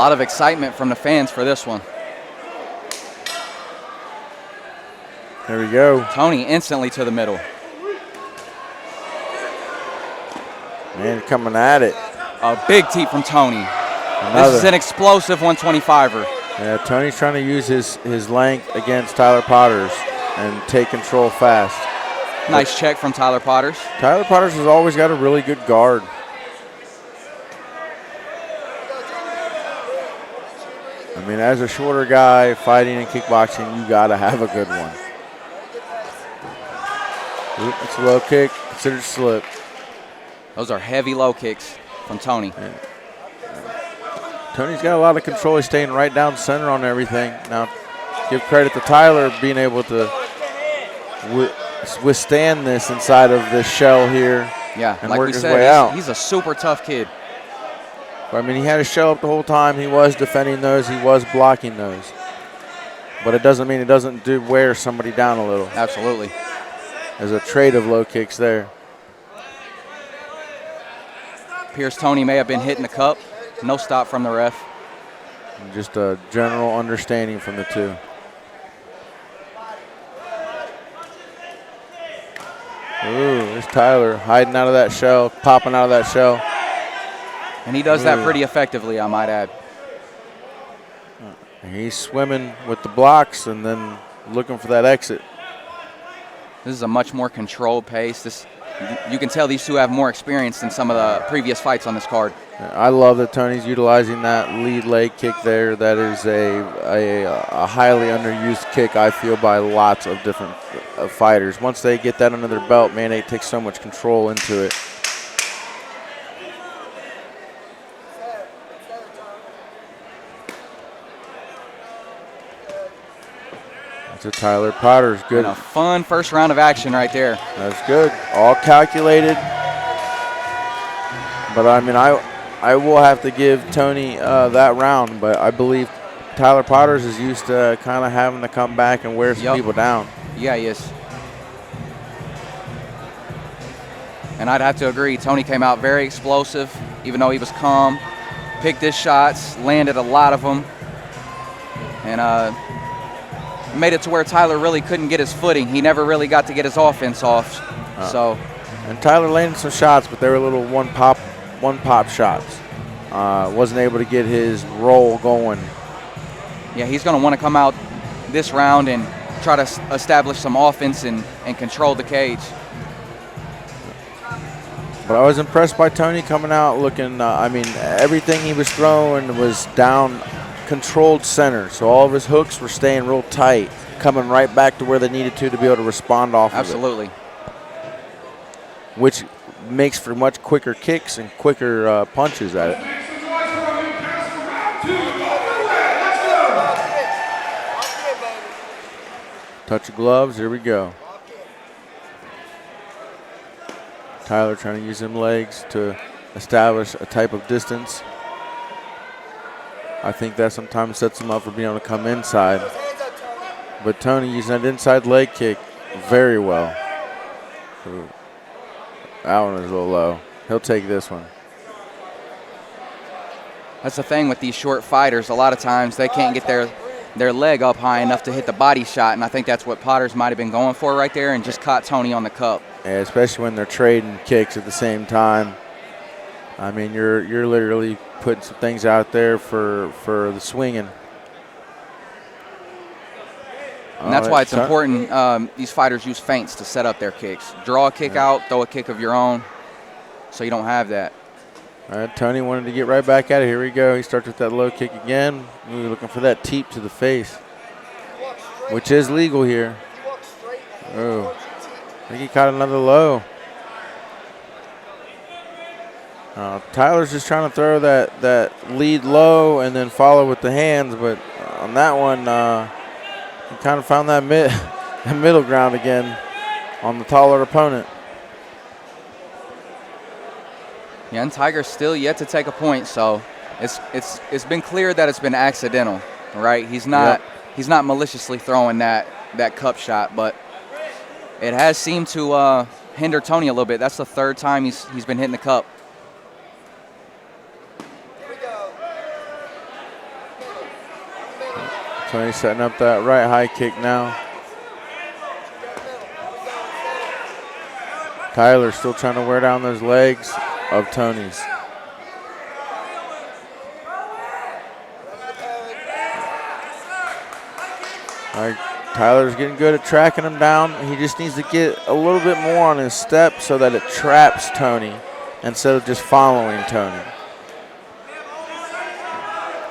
lot of excitement from the fans for this one. There we go. Tony instantly to the middle. Man, coming at it. A big tee from Tony. Another. This is an explosive 125er. Yeah, Tony's trying to use his length against Tyler Potters and take control fast. Nice check from Tyler Potters. Tyler Potters has always got a really good guard. I mean, as a shorter guy fighting in kickboxing, you got to have a good one. Oop, it's a low kick, considered slip. Those are heavy low kicks from Tony. Yeah. Tony's got a lot of control. He's staying right down center on everything. Now, give credit to Tyler being able to withstand this inside of this shell here. Yeah, and like work we his said, way out. He's a super tough kid. I mean, he had his shell up the whole time. He was defending those. He was blocking those. But it doesn't mean it doesn't wear somebody down a little. Absolutely. There's a trade of low kicks there. Appears Tony may have been hitting the cup. No stop from the ref. Just a general understanding from the two. Ooh, there's Tyler hiding out of that shell, popping out of that shell. And he does that pretty effectively, I might add. He's swimming with the blocks and then looking for that exit. This is a much more controlled pace. You can tell these two have more experience than some of the previous fights on this card. I love that Tony's utilizing that lead leg kick there. That is a highly underused kick, I feel, by lots of different fighters. Once they get that under their belt, man, they take so much control into it. To Tyler Potters, good. And a fun first round of action right there. That's good. All calculated. But I mean, I will have to give Tony that round. But I believe Tyler Potters is used to kind of having to come back and wear some people down. Yeah, he is. And I'd have to agree. Tony came out very explosive, even though he was calm. Picked his shots, landed a lot of them, and made it to where Tyler really couldn't get his footing. He never really got to get his offense off. And Tyler landed some shots, but they were little one pop shots. Wasn't able to get his roll going. Yeah, he's going to want to come out this round and try to establish some offense and control the cage. But I was impressed by Tony coming out looking, I mean, everything he was throwing was down controlled center, so all of his hooks were staying real tight, coming right back to where they needed to be able to respond off Absolutely. of it. Which makes for much quicker kicks and quicker punches at it. Touch of gloves, here we go. Tyler trying to use them legs to establish a type of distance. I think that sometimes sets him up for being able to come inside. But Tony using that inside leg kick very well. Ooh. That one is a little low. He'll take this one. That's the thing with these short fighters. A lot of times they can't get their leg up high enough to hit the body shot, and I think that's what Potters might have been going for right there and just caught Tony on the cup. Yeah, especially when they're trading kicks at the same time. I mean, you're literally putting some things out there for the swinging. And that's why it's important these fighters use feints to set up their kicks. Draw a kick out, throw a kick of your own, so you don't have that. All right, Tony wanted to get right back at it. Here we go. He starts with that low kick again. We're looking for that teep to the face, which is legal here. Oh, I think he caught another low. Tyler's just trying to throw that lead low and then follow with the hands, but on that one, he kind of found that middle ground again on the taller opponent. Yeah, and Tiger's still yet to take a point, so it's been clear that it's been accidental, right? He's not maliciously throwing that cup shot, but it has seemed to hinder Tony a little bit. That's the third time he's been hitting the cup. Tony setting up that right high kick now. Tyler still trying to wear down those legs of Tony's. All right, Tyler's getting good at tracking him down. He just needs to get a little bit more on his step so that it traps Tony instead of just following Tony.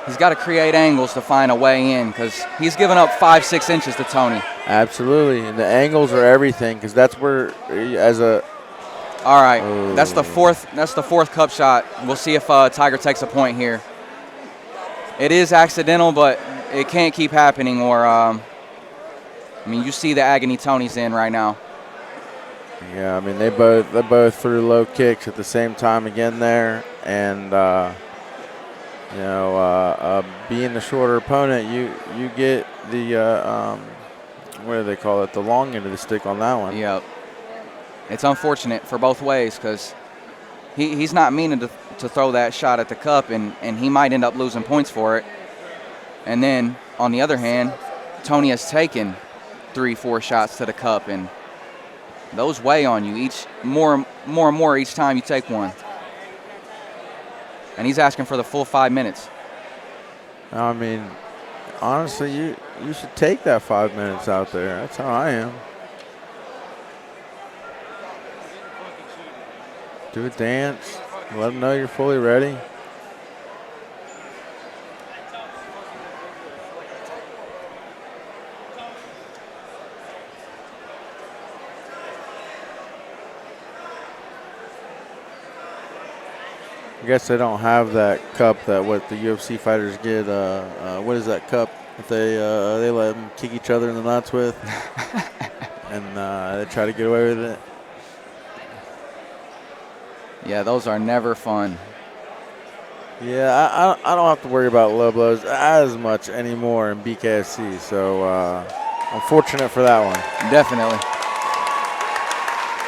He's got to create angles to find a way in because he's given up 5-6 inches to Tony. Absolutely, and the angles are everything because that's where, as a. All right, that's the fourth cup shot. We'll see if Tiger takes a point here. It is accidental, but it can't keep happening. Or, I mean, you see the agony Tony's in right now. Yeah, I mean they both threw low kicks at the same time again there, and being the shorter opponent, you get the what do they call it? The long end of the stick on that one. Yep. It's unfortunate for both ways because he's not meaning to throw that shot at the cup, and he might end up losing points for it. And then, on the other hand, Tony has taken 3-4 shots to the cup, and those weigh on you more and more each time you take one. And he's asking for the full 5 minutes. I mean, honestly, you should take that 5 minutes out there. That's how I am. Do a dance. Let them know you're fully ready. I guess they don't have that cup that what the UFC fighters get. What is that cup that they let them kick each other in the nuts with, and they try to get away with it. Yeah, those are never fun. Yeah, I don't have to worry about low blows as much anymore in BKFC, so I'm fortunate for that one. Definitely.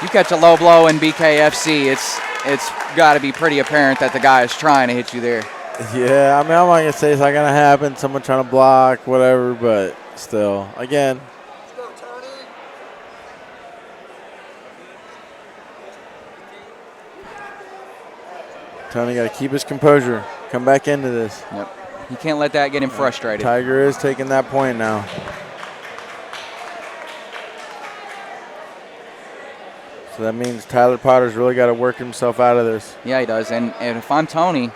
You catch a low blow in BKFC, it's got to be pretty apparent that the guy is trying to hit you there. Yeah, I mean, I'm not going to say it's not going to happen, someone trying to block, whatever, but still, again. Let's go, Tony. Tony got to keep his composure, come back into this. Yep. You can't let that get him frustrated. Tiger is taking that point now. So that means Tyler Potter's really got to work himself out of this. Yeah, he does. And if I'm Tony,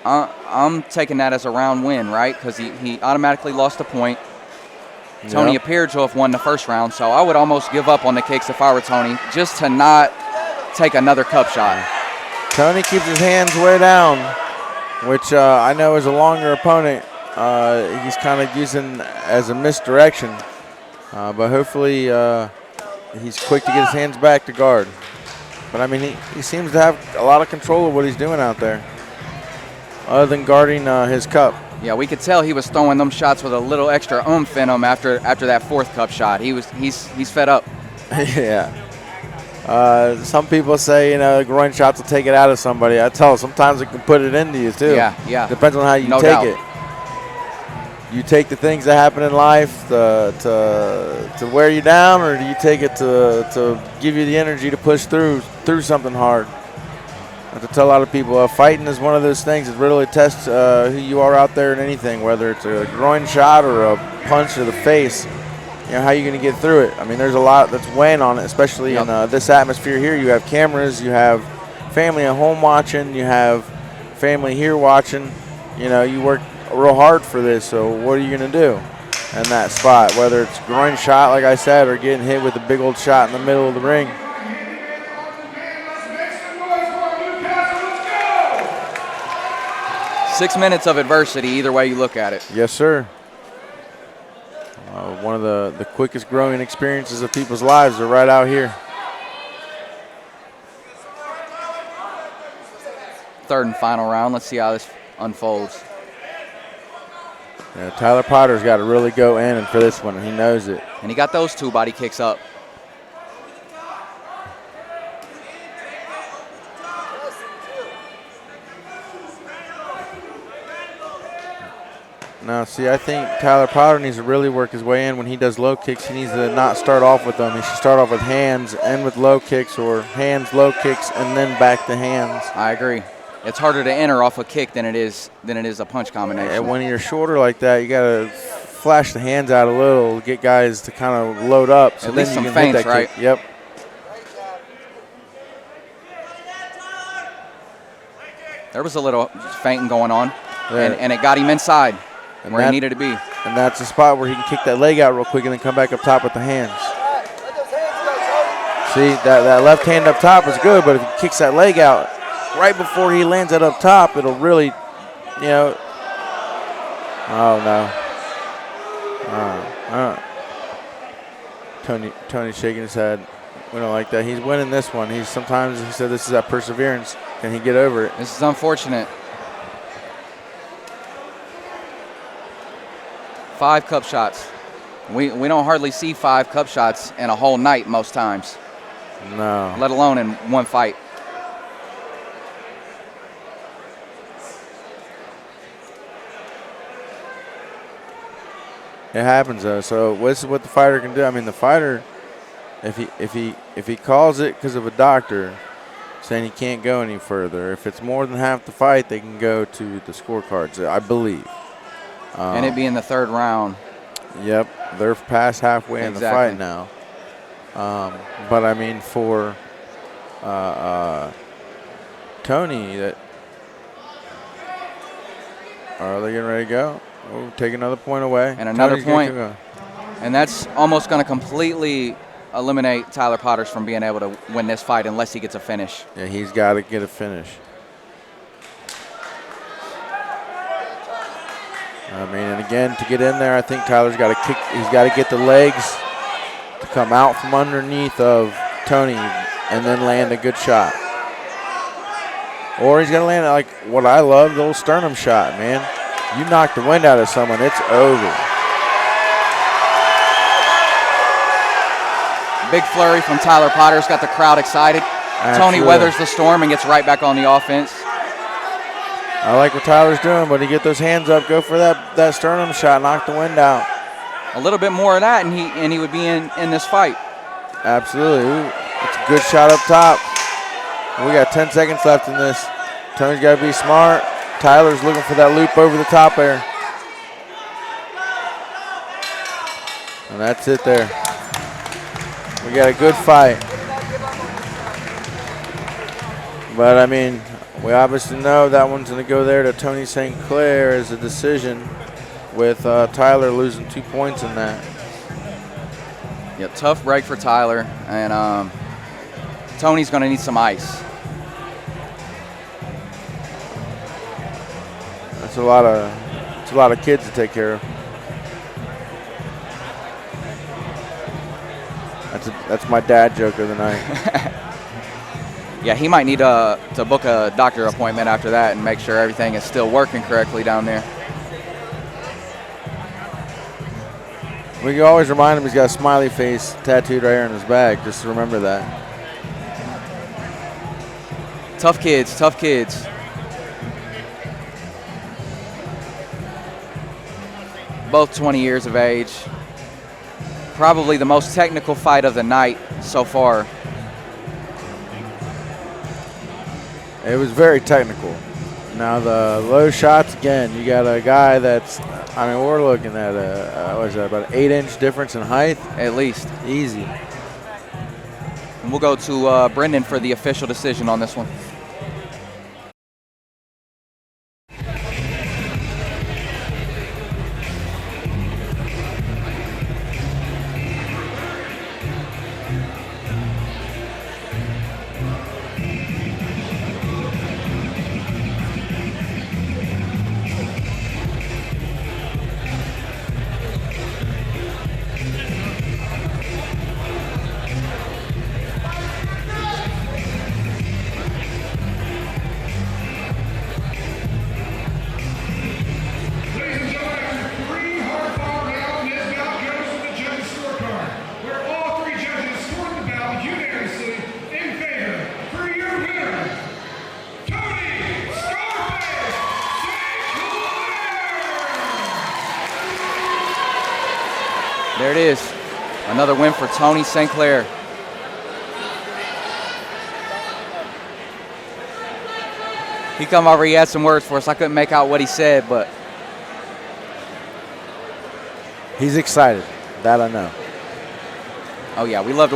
I'm taking that as a round win, right? Because he automatically lost a point. Tony appeared to have won the first round, so I would almost give up on the kicks if I were Tony, just to not take another cup shot. Tony keeps his hands way down, which I know is a longer opponent. He's kind of using as a misdirection, but hopefully he's quick to get his hands back to guard. But, I mean, he seems to have a lot of control of what he's doing out there, other than guarding his cup. Yeah, we could tell he was throwing them shots with a little extra oomph in them after that fourth cup shot. He's fed up. Yeah. Some people say, groin shots will take it out of somebody. I tell them sometimes it can put it into you, too. Yeah. Depends on how you No take doubt. it. You take the things that happen in life to wear you down, or do you take it to give you the energy to push through something hard? I have to tell a lot of people, fighting is one of those things that really tests who you are out there in anything, whether it's a groin shot or a punch to the face. How are you going to get through it? I mean, there's a lot that's weighing on it, especially in this atmosphere here. You have cameras, you have family at home watching, you have family here watching. You work real hard for this, so what are you going to do in that spot, whether it's groin shot, like I said, or getting hit with a big old shot in the middle of the ring? Six minutes of adversity, either way you look at it. Yes, sir. One of the quickest growing experiences of people's lives are right out here. Third and final round. Let's see how this unfolds. Yeah, Tyler Potter's got to really go in and for this one, and he knows it. And he got those two body kicks up. Now, see, I think Tyler Potter needs to really work his way in when he does low kicks. He needs to not start off with them. He should start off with hands and with low kicks, or hands, low kicks, and then back to hands. I agree. It's harder to enter off a kick than it is a punch combination. And when you're shorter like that, you got to flash the hands out a little, get guys to kind of load up. So at then least you some can feints, hit that right? kick. Yep. There was a little feinting going on, Yeah. and it got him inside And where he that- needed to be. And that's a spot where he can kick that leg out real quick and then come back up top with the hands. See, that left hand up top is good, but if he kicks that leg out right before he lands it up top, it'll really, you know. Oh, no. Tony's shaking his head. We don't like that. He's winning this one. Sometimes he said this is that perseverance. Can he get over it? This is unfortunate. 5 cup shots. We don't hardly see 5 cup shots in a whole night most times, No. let alone in one fight. It happens though. So this is what the fighter can do. I mean, the fighter, if he calls it because of a doctor saying he can't go any further, if it's more than half the fight, they can go to the scorecards, I believe. And it being the 3rd round. Yep, they're past halfway in the Exactly. fight now. But I mean, for Tony, are they getting ready to go? Oh, take another point away. And another Tony's gonna point. keep going. And that's almost going to completely eliminate Tyler Potters from being able to win this fight unless he gets a finish. Yeah, he's got to get a finish. I mean, and again, to get in there, I think Tyler's got to kick. He's got to get the legs to come out from underneath of Tony and then land a good shot. Or he's going to land like what I love, the old sternum shot, man. You knock the wind out of someone, it's over. Big flurry from Tyler Potters got the crowd excited. Absolutely. Tony weathers the storm and gets right back on the offense. I like what Tyler's doing, but he get those hands up, go for that sternum shot, knock the wind out. A little bit more of that, and he would be in this fight. Absolutely. Ooh, it's a good shot up top. We got 10 seconds left in this. Tony's got to be smart. Tyler's looking for that loop over the top there. And that's it there. We got a good fight. But, I mean, we obviously know that one's going to go there to Tony St. Clair as a decision, with Tyler losing 2 points in that. Yep, tough break for Tyler, and Tony's going to need some ice. It's a lot of kids to take care of. That's my dad joke of the night. Yeah, he might need to book a doctor appointment after that and make sure everything is still working correctly down there. We can always remind him he's got a smiley face tattooed right here on his back. Just remember that. Tough kids, tough kids. Both 20 years of age. Probably the most technical fight of the night so far. It was very technical. Now the low shots, again, you got a guy that's, I mean, we're looking at what is that, about an 8-inch difference in height? At least. Easy. And we'll go to Brendan for the official decision on this one. There it is. Another win for Tony St. Clair. He come over, he had some words for us. I couldn't make out what he said, but. He's excited. That I know. Oh, yeah, we love to